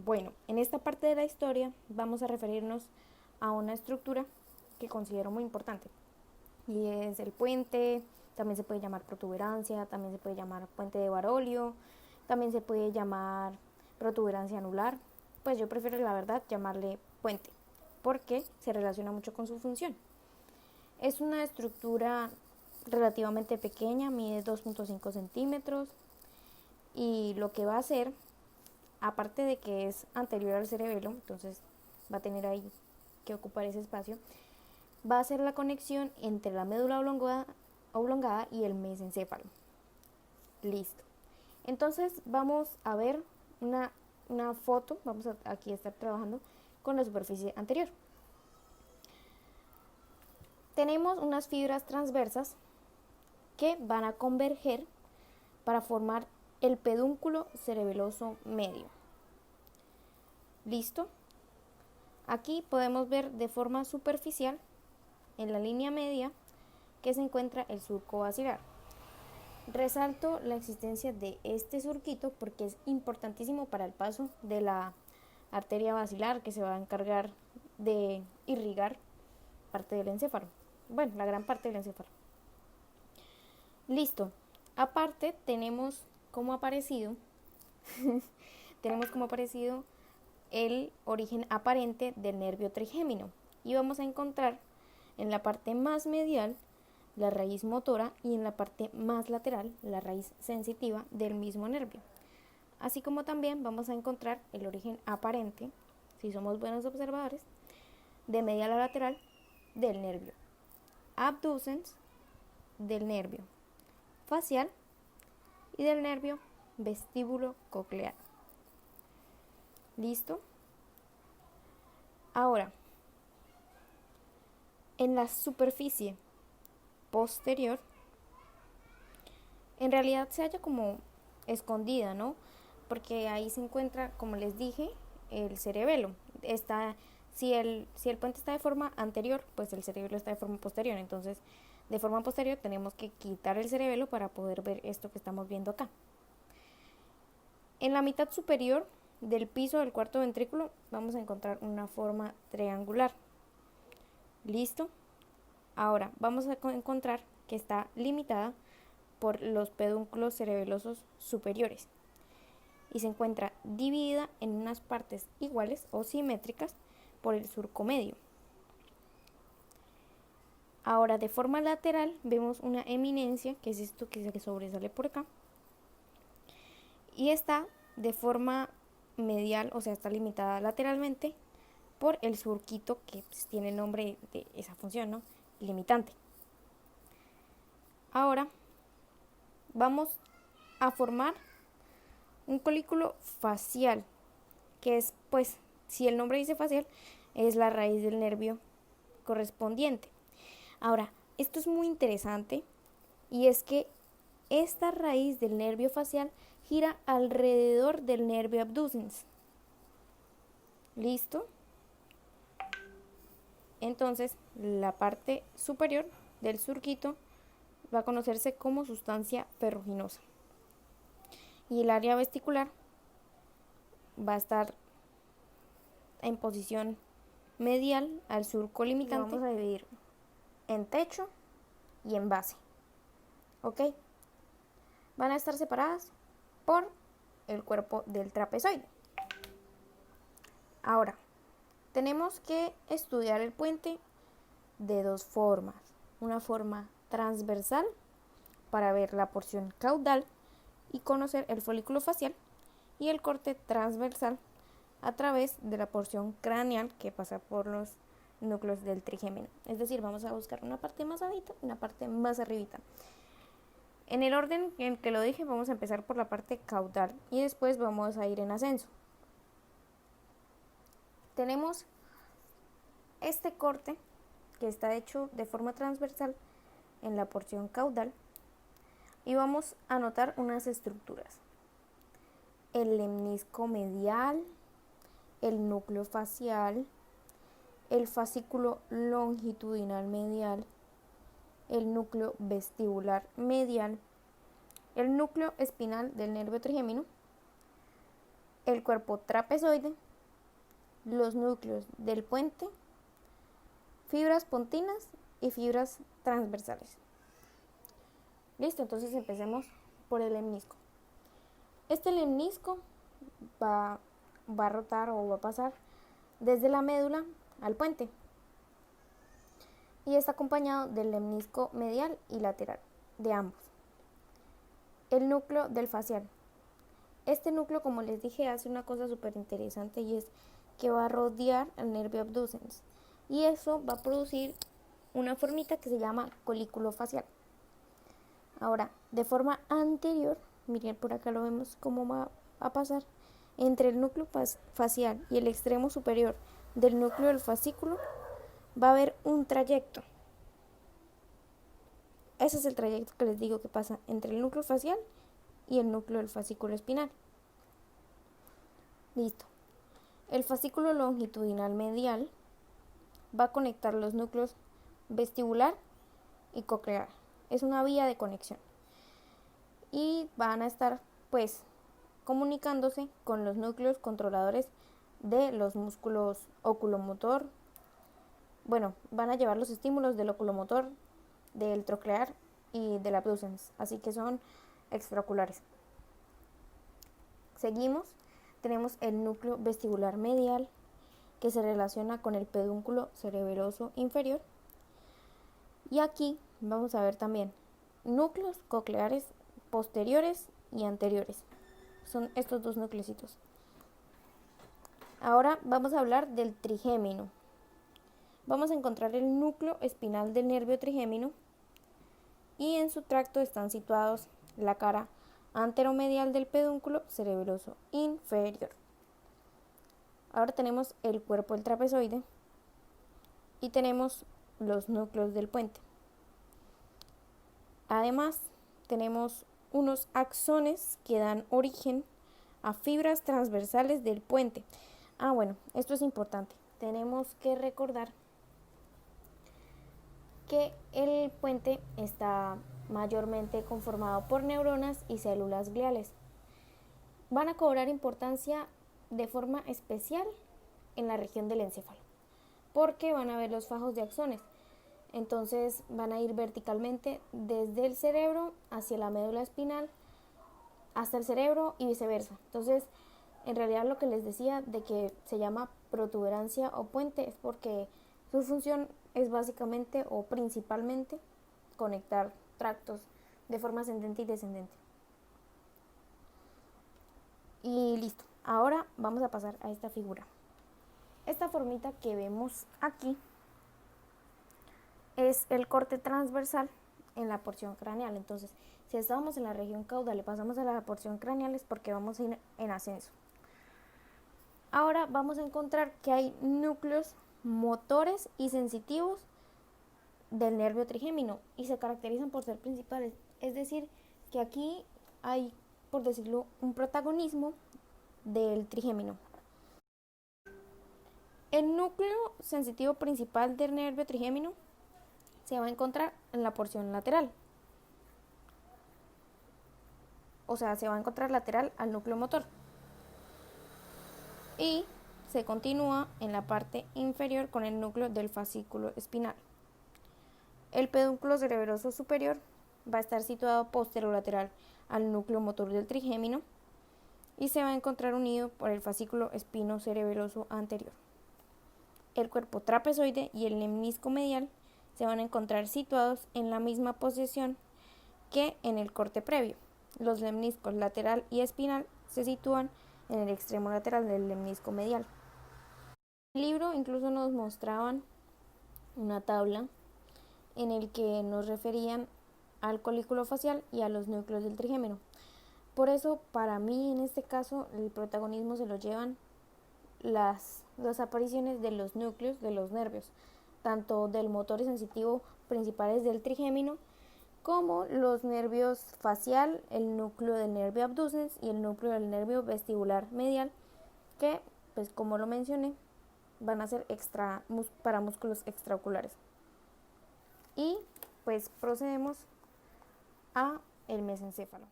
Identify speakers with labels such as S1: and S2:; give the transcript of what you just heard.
S1: Bueno, en esta parte de la historia vamos a referirnos a una estructura que considero muy importante y es el puente. También se puede llamar protuberancia, también se puede llamar puente de Barolio, también se puede llamar protuberancia anular. Pues yo prefiero, la verdad, llamarle puente porque se relaciona mucho con su función. Es una estructura relativamente pequeña, mide 2.5 centímetros y lo que va a hacer, aparte de que es anterior al cerebelo, entonces va a tener ahí que ocupar ese espacio, va a ser la conexión entre la médula oblongada y el mesencéfalo. Listo. Entonces vamos a ver una foto, vamos a aquí a estar trabajando con la superficie anterior. Tenemos unas fibras transversas que van a converger para formar el pedúnculo cerebeloso medio. ¿Listo? Aquí podemos ver de forma superficial, en la línea media, que se encuentra el surco basilar. Resalto la existencia de este surquito porque es importantísimo para el paso de la arteria basilar que se va a encargar de irrigar parte del encéfalo. Bueno, la gran parte del encéfalo. Listo. Aparte tenemos como aparecido el origen aparente del nervio trigémino y vamos a encontrar en la parte más medial la raíz motora y en la parte más lateral la raíz sensitiva del mismo nervio. Así como también vamos a encontrar el origen aparente, si somos buenos observadores, de medial a lateral del nervio abducens, del nervio facial y del nervio vestíbulo coclear. ¿Listo? Ahora, en la superficie posterior, en realidad se halla como escondida, ¿no? Porque ahí se encuentra, como les dije, el cerebelo. Si el puente está de forma anterior, pues el cerebelo está de forma posterior. Entonces, de forma posterior tenemos que quitar el cerebelo para poder ver esto que estamos viendo acá. En la mitad superior del piso del cuarto ventrículo vamos a encontrar una forma triangular. ¿Listo? Ahora vamos a encontrar que está limitada por los pedúnculos cerebelosos superiores y se encuentra dividida en unas partes iguales o simétricas por el surco medio. Ahora de forma lateral vemos una eminencia, que es esto que se sobresale por acá, y está de forma medial, o sea, está limitada lateralmente por el surquito que pues tiene el nombre de esa función, ¿no? Limitante. Ahora vamos a formar un colículo facial, que es, pues, si el nombre dice facial, es la raíz del nervio correspondiente. Ahora, esto es muy interesante y es que esta raíz del nervio facial gira alrededor del nervio abducens. ¿Listo? Entonces, la parte superior del surquito va a conocerse como sustancia ferruginosa. Y el área vesticular va a estar en posición medial al surco limitante. Vamos a dividir en techo y en base. ¿Ok? Van a estar separadas por el cuerpo del trapezoide. Ahora, tenemos que estudiar el puente de dos formas. Una forma transversal para ver la porción caudal y conocer el folículo facial, y el corte transversal a través de la porción craneal que pasa por los núcleos del trigémino. Es decir, vamos a buscar una parte más abajita y una parte más arribita. En el orden en que lo dije, vamos a empezar por la parte caudal y después vamos a ir en ascenso. Tenemos este corte que está hecho de forma transversal en la porción caudal y vamos a notar unas estructuras: el lemnisco medial, el núcleo facial, el fascículo longitudinal medial, el núcleo vestibular medial, el núcleo espinal del nervio trigémino, el cuerpo trapezoide, los núcleos del puente, fibras pontinas y fibras transversales. Listo, entonces empecemos por el lemnisco. Este lemnisco va a rotar o va a pasar desde la médula al puente y está acompañado del lemnisco medial y lateral de ambos. El núcleo del facial. Este núcleo, como les dije, hace una cosa súper interesante y es que va a rodear al nervio abducens y eso va a producir una formita que se llama colículo facial. Ahora, de forma anterior, miren por acá lo vemos cómo va a pasar entre el núcleo facial y el extremo superior del núcleo del fascículo, va a haber un trayecto. Ese es el trayecto que les digo que pasa entre el núcleo facial y el núcleo del fascículo espinal. Listo. El fascículo longitudinal medial va a conectar los núcleos vestibular y coclear. Es una vía de conexión. Y van a estar, pues, comunicándose con los núcleos controladores de los músculos oculomotor. Bueno, van a llevar los estímulos del oculomotor, del troclear y del abducens, así que son extraoculares. Seguimos, tenemos el núcleo vestibular medial que se relaciona con el pedúnculo cerebeloso inferior y aquí vamos a ver también núcleos cocleares posteriores y anteriores. Son estos dos nuclecitos. Ahora vamos a hablar del trigémino. Vamos a encontrar el núcleo espinal del nervio trigémino y en su tracto están situados la cara anteromedial del pedúnculo cerebeloso inferior. Ahora tenemos el cuerpo del trapezoide y tenemos los núcleos del puente. Además, tenemos unos axones que dan origen a fibras transversales del puente. Bueno, esto es importante. Tenemos que recordar que el puente está mayormente conformado por neuronas y células gliales. Van a cobrar importancia de forma especial en la región del encéfalo, porque van a ver los fajos de axones. Entonces van a ir verticalmente desde el cerebro hacia la médula espinal hasta el cerebro y viceversa. Entonces, en realidad lo que les decía de que se llama protuberancia o puente es porque su función es básicamente o principalmente conectar tractos de forma ascendente y descendente. Y listo. Ahora vamos a pasar a esta figura. Esta formita que vemos aquí es el corte transversal en la porción craneal. Entonces, si estamos en la región caudal y pasamos a la porción craneal es porque vamos a ir en ascenso. Ahora vamos a encontrar que hay núcleos motores y sensitivos del nervio trigémino y se caracterizan por ser principales. Es decir, que aquí hay, por decirlo, un protagonismo del trigémino. El núcleo sensitivo principal del nervio trigémino se va a encontrar en la porción lateral. O sea, se va a encontrar lateral al núcleo motor. Y se continúa en la parte inferior con el núcleo del fascículo espinal. El pedúnculo cerebeloso superior va a estar situado posterolateral al núcleo motor del trigémino y se va a encontrar unido por el fascículo espinocerebeloso anterior. El cuerpo trapezoide y el lemnisco medial se van a encontrar situados en la misma posición que en el corte previo. Los lemniscos lateral y espinal se sitúan en el extremo lateral del lemnisco medial. En el libro incluso nos mostraban una tabla en el que nos referían al colículo facial y a los núcleos del trigémino. Por eso, para mí, en este caso, el protagonismo se lo llevan las apariciones de los núcleos de los nervios, tanto del motor y sensitivo principales del trigémino, como los nervios facial, el núcleo del nervio abducens y el núcleo del nervio vestibular medial, que, pues como lo mencioné, van a ser para músculos extraoculares. Y pues procedemos a el mesencéfalo.